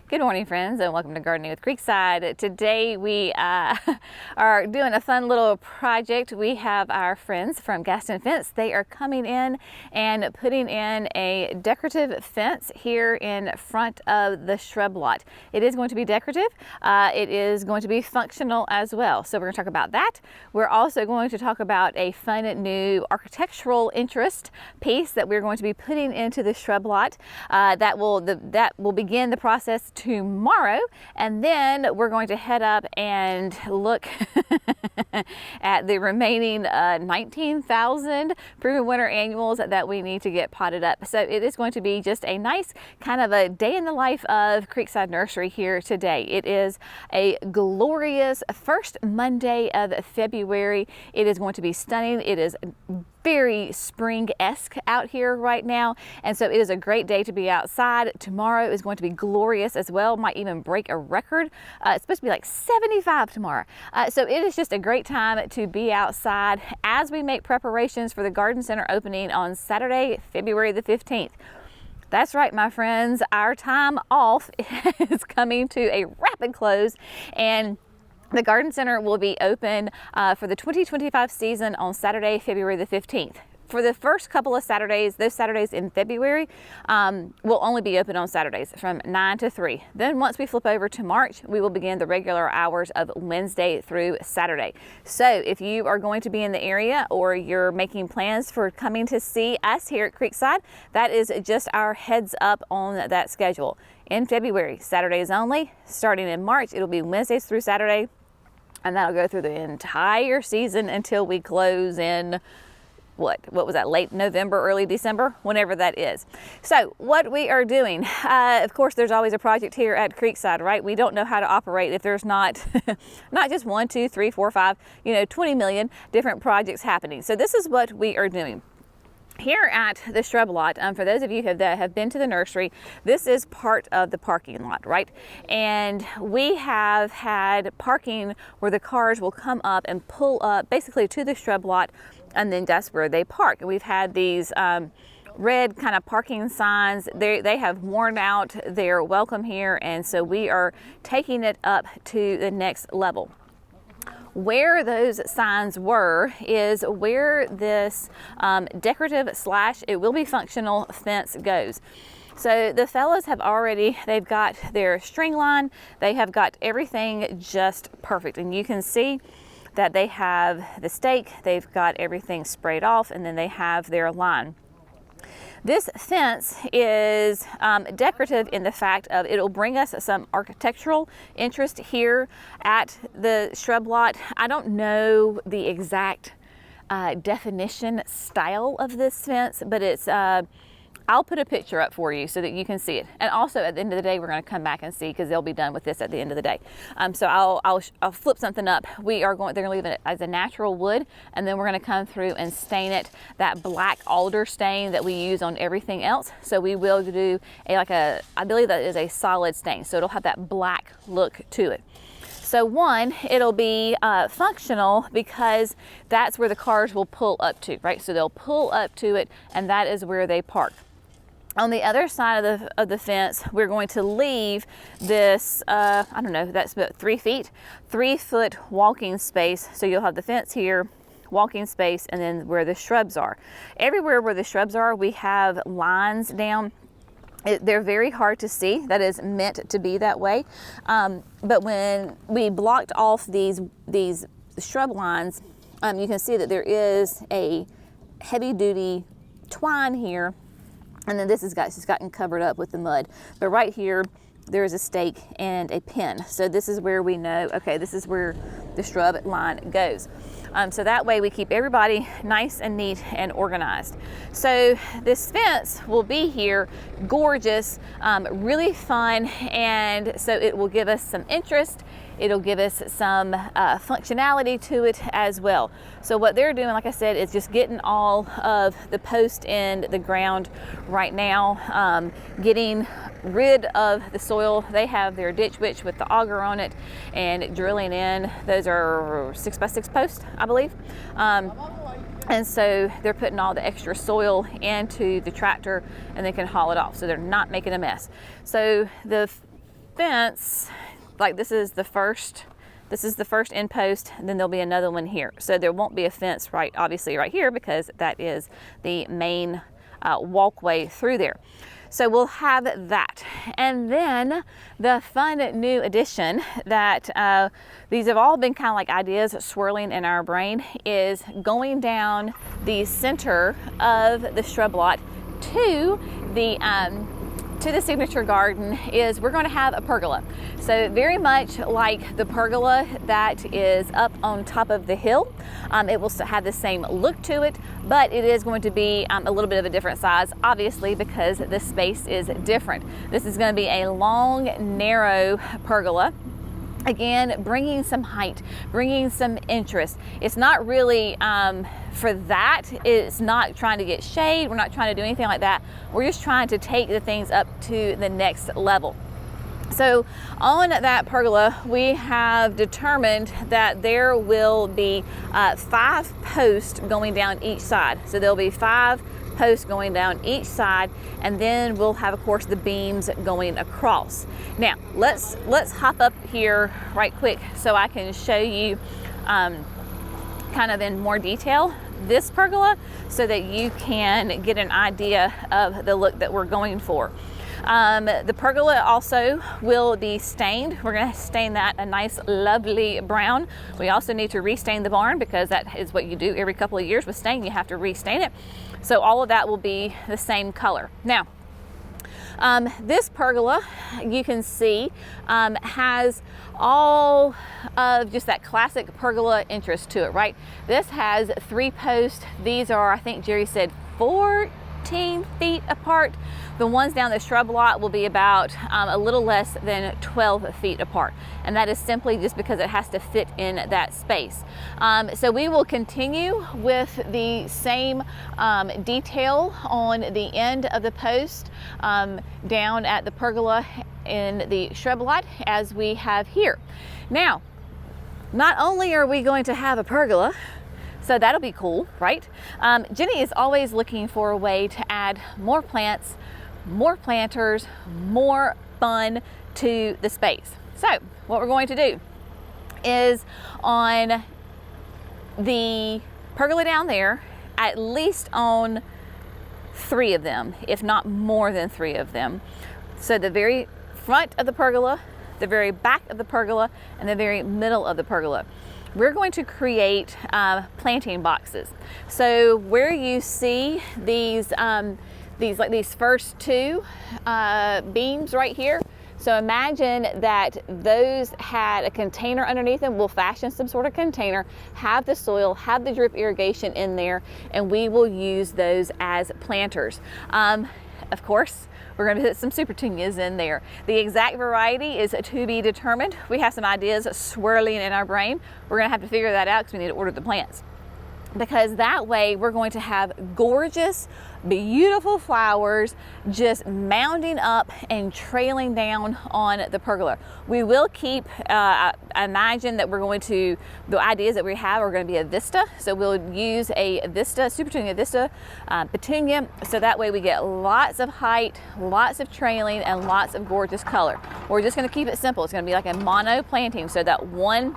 Good morning, friends, and welcome to Gardening with Creekside. Today we are doing a fun little project. We have our friends from Gaston Fence. They are coming in and putting in a decorative fence here in front of the shrub lot. It is going to be decorative. It is going to be functional as well. So we're going to talk about that. We're also going to talk about a fun new architectural interest piece that we're going to be putting into the shrub lot. That will begin the process tomorrow, and then we're going to head up and look at the remaining 19,000 proven winter annuals that we need to get potted up. So it is going to be just a nice kind of a day in the life of Creekside Nursery here today. It is a glorious first Monday of February. It is going to be stunning. It is very spring-esque out here right now, and so it is a great day to be outside. Tomorrow is going to be glorious as well, might even break a record. It's supposed to be like 75 tomorrow, so it is just a great time to be outside as we make preparations for the garden center opening on Saturday, February the 15th. That's right, my friends, our time off is coming to a rapid close, and the garden center will be open for the 2025 season on Saturday, February the 15th. For the first couple of Saturdays, those Saturdays in February, will only be open on Saturdays from 9 to 3. Then once we flip over to March, we will begin the regular hours of Wednesday through Saturday. So if you are going to be in the area or you're making plans for coming to see us here at Creekside, that is just our heads up on that schedule. In February, Saturdays only. Starting in March, it'll be Wednesdays through Saturday, and that'll go through the entire season until we close in what was that, late November, early December, whenever that is. So what we are doing, of course, there's always a project here at Creekside, right? We don't know how to operate if there's not just 1, 2, 3, 4, 5, 20 million different projects happening. So this is what we are doing here at the shrub lot. For those of you that have been to the nursery, this is part of the parking lot, right? And we have had parking where the cars will come up and pull up basically to the shrub lot, and then that's where they park. And we've had these red kind of parking signs. They have worn out their welcome here, and so we are taking it up to the next level. Where those signs were is where this decorative / it will be functional fence goes. So the fellows have they've got their string line, they have got everything just perfect, and you can see that they have the stake, they've got everything sprayed off, and then they have their line. This fence is decorative in the fact of it'll bring us some architectural interest here at the shrub lot. I don't know the exact definition style of this fence, but it's I'll put a picture up for you so that you can see it. And also at the end of the day, we're going to come back and see, because they'll be done with this at the end of the day. So I'll flip something up. They're going to leave it as a natural wood, and then we're going to come through and stain it that black alder stain that we use on everything else. So we will do I believe that is a solid stain. So it'll have that black look to it. So one, it'll be functional because that's where the cars will pull up to, right? So they'll pull up to it, and that is where they park. On the other side of the fence, we're going to leave this, I don't know, that's about 3 feet, 3-foot walking space. So you'll have the fence here, walking space, and then where the shrubs are. Everywhere where the shrubs are, we have lines down. They're very hard to see. That is meant to be that way. But when we blocked off these shrub lines, you can see that there is a heavy-duty twine here, and then this has gotten covered up with the mud. But right here, there is a stake and a pin. So this is where we know, okay, this is where the shrub line goes. So that way we keep everybody nice and neat and organized. So this fence will be here, gorgeous, really fun, and so it will give us some interest. It'll give us some functionality to it as well. So what they're doing, like I said, is just getting all of the post in the ground right now, getting rid of the soil. They have their ditch witch with the auger on it and drilling in. Those are 6x6 posts, I believe. And so they're putting all the extra soil into the tractor and they can haul it off. So they're not making a mess. So the fence, like this is the first end post, and then there'll be another one here. So there won't be a fence obviously right here, because that is the main walkway through there. So we'll have that. And then the fun new addition that these have all been kind of like ideas swirling in our brain is going down the center of the shrub lot to the signature garden. Is we're going to have a pergola. So very much like the pergola that is up on top of the hill. It will have the same look to it, but it is going to be a little bit of a different size, obviously, because the space is different. This is going to be a long, narrow pergola. Again, bringing some height, bringing some interest. It's not really for that. It's not trying to get shade. We're not trying to do anything like that. We're just trying to take the things up to the next level. So on that pergola, we have determined that there will be 5 posts going down each side. So there'll be 5 posts going down each side, and then we'll have, of course, the beams going across. Now let's hop up here right quick so I can show you kind of in more detail this pergola, so that you can get an idea of the look that we're going for. The pergola also will be stained. We're going to stain that a nice lovely brown. We also need to restain the barn, because that is what you do every couple of years with stain. You have to restain it. So all of that will be the same color. Now, this pergola, you can see, has all of just that classic pergola interest to it, right? This has 3 posts. These are, I think Jerry said, 14 feet apart. The ones down the shrub lot will be about a little less than 12 feet apart. And that is simply just because it has to fit in that space. So we will continue with the same detail on the end of the post down at the pergola in the shrub lot as we have here. Now, not only are we going to have a pergola, so that'll be cool, right? Jenny is always looking for a way to add more plants, more planters, more fun to the space. So what we're going to do is, on the pergola down there, at least on 3 of them, if not more than 3 of them. So the very front of the pergola, the very back of the pergola, and the very middle of the pergola. We're going to create planting boxes. So where you see these first 2 beams right here, so imagine that those had a container underneath them. We'll fashion some sort of container, have the soil, have the drip irrigation in there, and we will use those as planters. Of course, we're going to put some super petunias in there. The exact variety is to be determined. We have some ideas swirling in our brain. We're going to have to figure that out, because we need to order the plants. Because that way we're going to have gorgeous, beautiful flowers just mounding up and trailing down on the pergola. We will keep, I imagine that we're going to, the ideas that we have are going to be a vista. So we'll use a vista, super petunia vista petunia. So that way we get lots of height, lots of trailing, and lots of gorgeous color. We're just going to keep it simple. It's going to be like a mono planting, so that one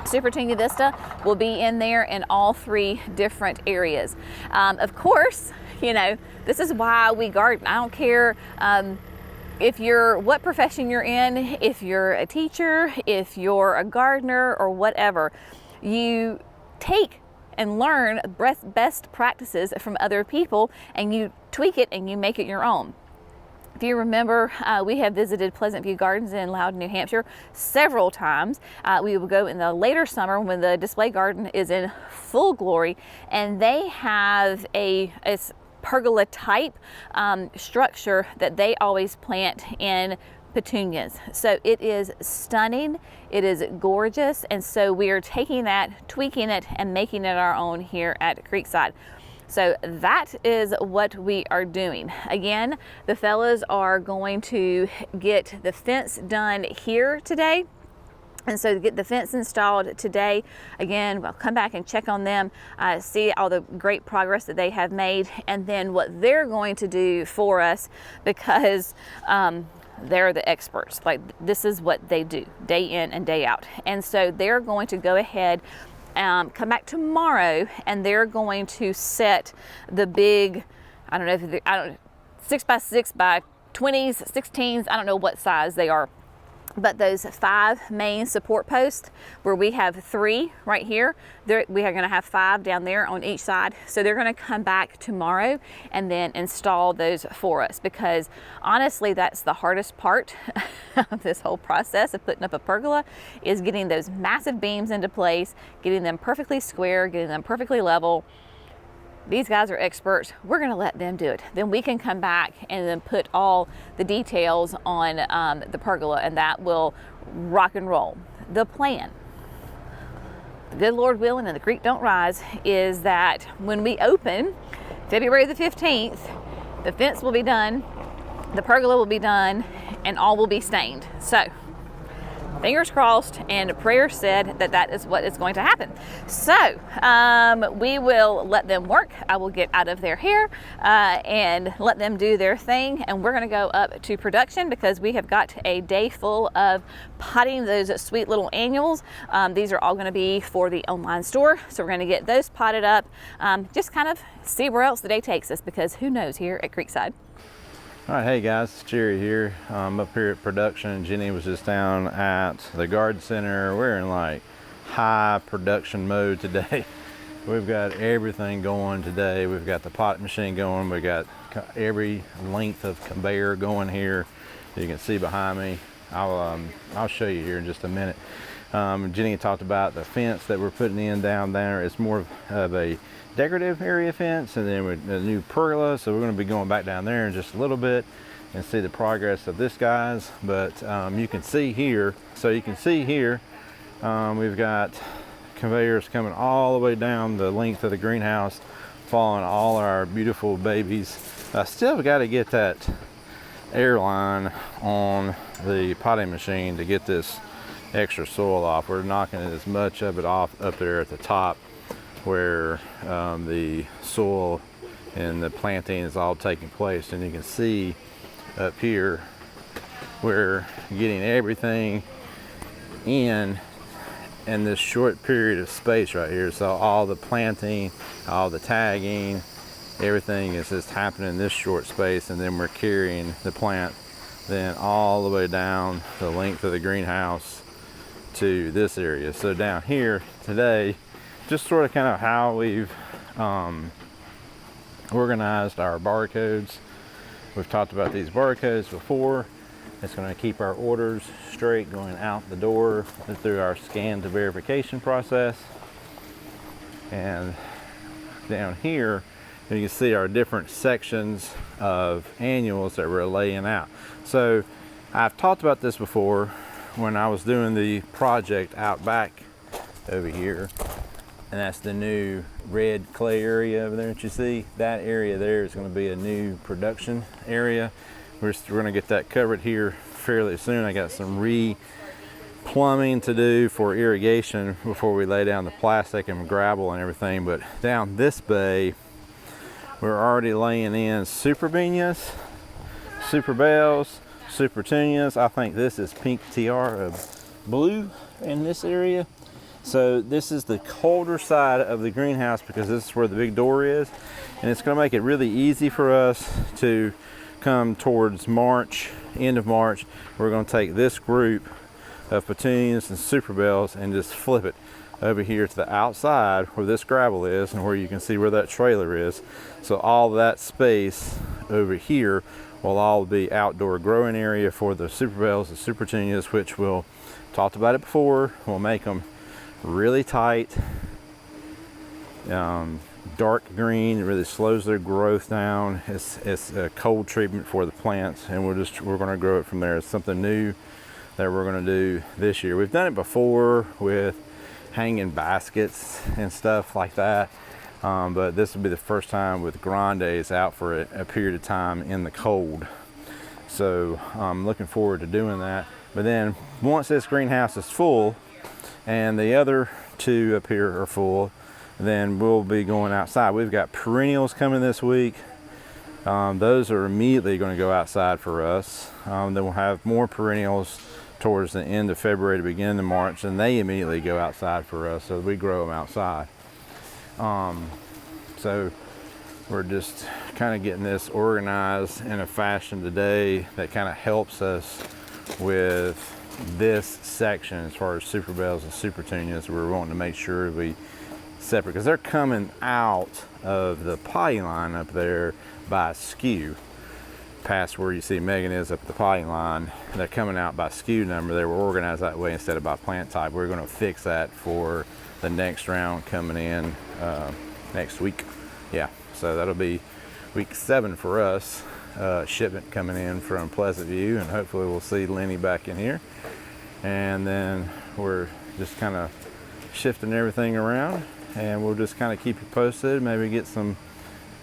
Super Petunia Vista will be in there in all 3 different areas. Of course, you know, this is why we garden. I don't care what profession you're in, if you're a teacher, if you're a gardener, or whatever. You take and learn best practices from other people, and you tweak it and you make it your own. If you remember, we have visited Pleasant View Gardens in Loudon, New Hampshire several times. We will go in the later summer when the display garden is in full glory, and they have a pergola type structure that they always plant in petunias. So it is stunning, it is gorgeous, and so we are taking that, tweaking it, and making it our own here at Creekside. So that is what we are doing. Again, the fellas are going to get the fence done here today. And so to get the fence installed today, again, we'll come back and check on them, see all the great progress that they have made, and then what they're going to do for us, because they're the experts. Like, this is what they do day in and day out. And so they're going to go ahead, come back tomorrow, and they're going to set the big, I don't know, 6 by 6 by 20s, 16s, I don't know what size they are. But those 5 main support posts, where we have 3 right here, we are going to have 5 down there on each side. So they're going to come back tomorrow and then install those for us, because honestly, that's the hardest part of this whole process of putting up a pergola, is getting those massive beams into place, getting them perfectly square, getting them perfectly level. These guys are experts. We're going to let them do it. Then we can come back and then put all the details on the pergola, and that will rock and roll. The plan, the good Lord willing and the creek don't rise, is that when we open February the 15th, the fence will be done, the pergola will be done, and all will be stained. So fingers crossed and prayers said that that is what is going to happen. So we will let them work. I will get out of their hair and let them do their thing, and we're going to go up to production, because we have got a day full of potting those sweet little annuals. These are all going to be for the online store, so we're going to get those potted up, just kind of see where else the day takes us, because who knows here at Creekside. All right, hey guys, it's Jerry here. I'm up here at production. Jenny was just down at the garden center. We're in like high production mode today. We've got everything going today. We've got the pot machine going. We got every length of conveyor going here. You can see behind me. I'll show you here in just a minute. Jenny talked about the fence that we're putting in down there. It's more of a decorative area fence, and then with a new pergola. So we're going to be going back down there in just a little bit and see the progress of this, guys. But you can see here, we've got conveyors coming all the way down the length of the greenhouse, following all our beautiful babies. I still got to get that air line on the potting machine to get this extra soil off. We're knocking as much of it off up there at the top, where the soil and the planting is all taking place. And you can see up here, we're getting everything in this short period of space right here. So all the planting, all the tagging, everything is just happening in this short space, and then we're carrying the plant then all the way down the length of the greenhouse to this area. So down here today, just sort of kind of how we've organized our barcodes. We've talked about these barcodes before. It's going to keep our orders straight going out the door through our scan to verification process. And down here, you can see our different sections of annuals that we're laying out. So I've talked about this before when I was doing the project out back over here. And that's the new red clay area over there that you see. That area there is going to be a new production area. We're going to get that covered here fairly soon. I got some plumbing to do for irrigation before we lay down the plastic and gravel and everything. But down this bay, we're already laying in super Benias, super bells, super petunias. I think this is pink tiara blue in this area. So this is the colder side of the greenhouse, because this is where the big door is, and it's going to make it really easy for us to come towards March, end of March. We're going to take this group of petunias and super bells and just flip it over here to the outside where this gravel is, and where you can see where that trailer is. So all that space over here will all be outdoor growing area for the super bells and super petunias, which we'll talked about it before. We'll make them really tight, dark green. It really slows their growth down. It's a cold treatment for the plants, and we're going to grow it from there. It's something new that we're going to do this year. We've done it before with hanging baskets and stuff like that, but this will be the first time with grandes out for a period of time in the cold. So I'm looking forward to doing that. But then once this greenhouse is full and the other two up here are full, then we'll be going outside. We've got perennials coming this week. Those are immediately going to go outside for us. Then we'll have more perennials towards the end of February to beginning of March, and they immediately go outside for us, so we grow them outside. So we're just kind of getting this organized in a fashion today that kind of helps us with this section as far as super bells and super petunias. We're wanting to make sure we separate, because they're coming out of the potting line up there by skew, past where you see Megan is up the potting line. They're coming out by skew number. They were organized that way instead of by plant type. We're going to fix that for the next round coming in next week. Yeah, so that'll be week 7 for us. Shipment coming in from Pleasant View, and hopefully we'll see Lenny back in here. And then we're just kind of shifting everything around, and we'll just kind of keep you posted, maybe get some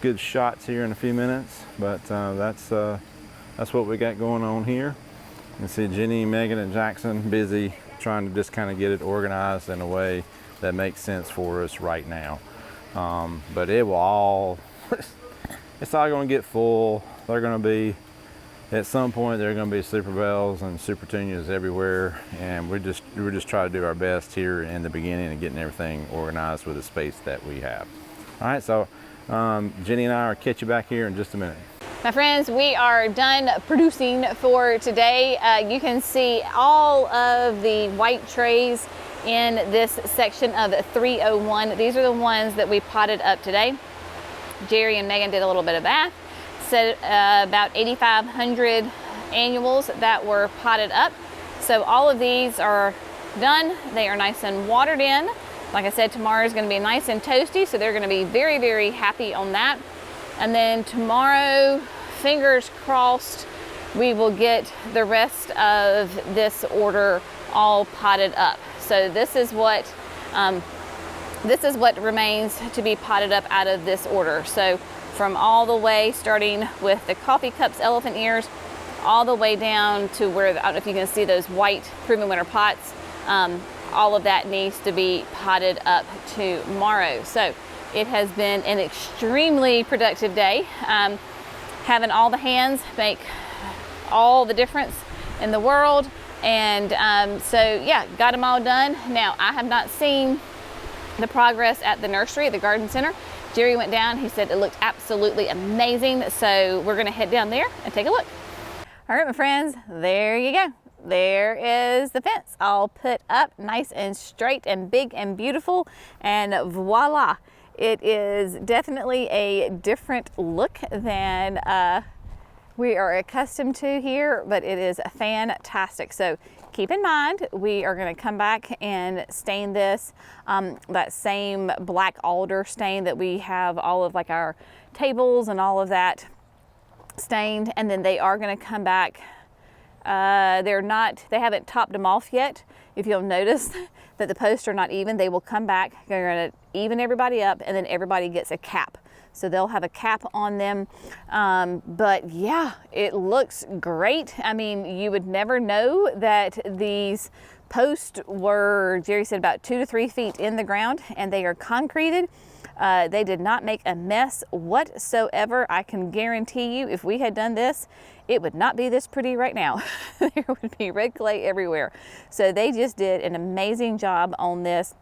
good shots here in a few minutes. But that's what we got going on here. You can see Jenny, Megan, and Jackson busy trying to just kind of get it organized in a way that makes sense for us right now. But it will all, it's all going to get full. They're going to be, at some point, there are going to be super bells and super petunias everywhere, and we're just trying to do our best here in the beginning and getting everything organized with the space that we have. All right, so Jenny and I will catch you back here in just a minute. My friends, we are done producing for today. You can see all of the white trays in this section of 301. These are the ones that we potted up today. Jerry and Megan did a little bit of math. Said about 8,500 annuals that were potted up. So all of these are done. They are nice and watered in. Like I said, tomorrow is going to be nice and toasty, so they're going to be very, very happy on that. And then tomorrow, fingers crossed, we will get the rest of this order all potted up. So this is what remains to be potted up out of this order. So from all the way, starting with the coffee cups, elephant ears, all the way down to where, I don't know if you can see those white Proven Winter pots, all of that needs to be potted up tomorrow. So it has been an extremely productive day. Having all the hands make all the difference in the world. And so yeah, got them all done. Now, I have not seen the progress at the nursery, the garden center. Jerry went down, he said it looked absolutely amazing. So we're gonna head down there and take a look. All right, my friends, there you go. There is the fence all put up nice and straight and big and beautiful, and voila. It is definitely a different look than we are accustomed to here, but it is fantastic. So keep in mind, we are going to come back and stain this, that same black alder stain that we have all of like our tables and all of that stained, and then they are going to come back. They haven't topped them off yet. If you'll notice that the posts are not even, they will come back. They're going to even everybody up, and then everybody gets a cap. So they'll have a cap on them. But yeah, it looks great. I mean, you would never know that these posts were, Jerry said, about 2 to 3 feet in the ground, and they are concreted. They did not make a mess whatsoever. I can guarantee you, if we had done this, it would not be this pretty right now. There would be red clay everywhere. So they just did an amazing job on this.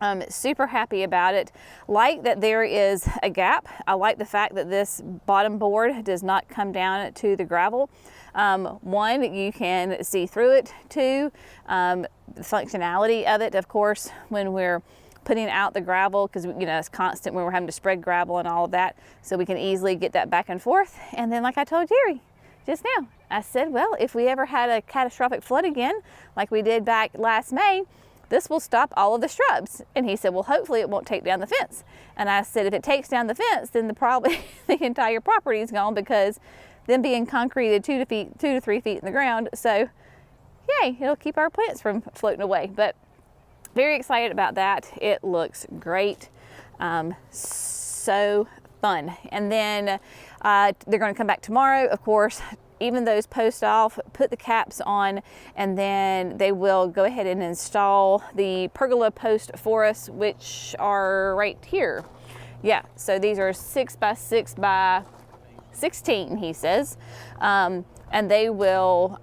I'm super happy about it. Like that there is a gap. I like the fact that this bottom board does not come down to the gravel. One, you can see through it. Two, the functionality of it, of course, when we're putting out the gravel, because you know it's constant when we're having to spread gravel and all of that, so we can easily get that back and forth. And then, like I told Jerry just now, I said, well, if we ever had a catastrophic flood again, like we did back last May, this will stop all of the shrubs. And he said, well, hopefully it won't take down the fence. And I said, if it takes down the fence, then the entire property is gone, because them being concreted 2 to 3 feet in the ground. So yay, it'll keep our plants from floating away. But very excited about that. It looks great. So fun. And then they're going to come back tomorrow, of course, even those posts off, put the caps on, and then they will go ahead and install the pergola post for us, which are right here. Yeah, so these are 6 by 6 by 16, he says. And they will,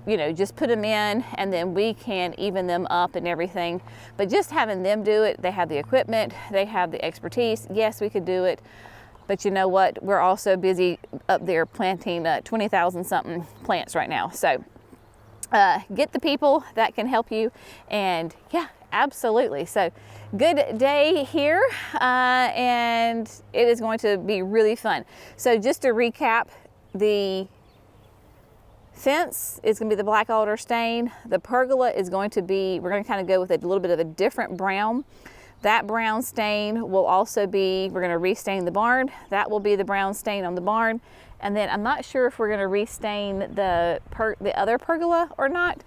you know, just put them in, and then we can even them up and everything. But just having them do it, they have the equipment, they have the expertise. Yes, we could do it, but you know what? We're also busy up there planting 20,000 something plants right now. So get the people that can help you, and yeah, absolutely. So good day here, and it is going to be really fun. So just to recap, the fence is going to be the black alder stain. The pergola is going to be, we're going to kind of go with a little bit of a different brown. That brown stain will also be, we're going to restain the barn. That will be the brown stain on the barn. And then I'm not sure if we're going to restain the other pergola or not.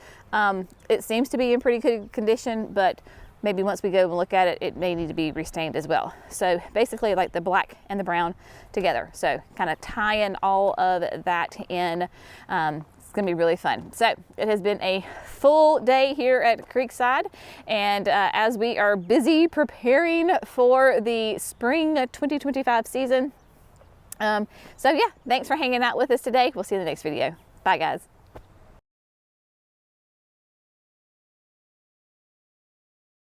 It seems to be in pretty good condition, but maybe once we go and look at it, it may need to be restained as well. So basically like the black and the brown together. So kind of tying all of that in. It's gonna be really fun. So it has been a full day here at Creekside, and as we are busy preparing for the spring 2025 season. So yeah, thanks for hanging out with us today. We'll see you in the next video. Bye guys.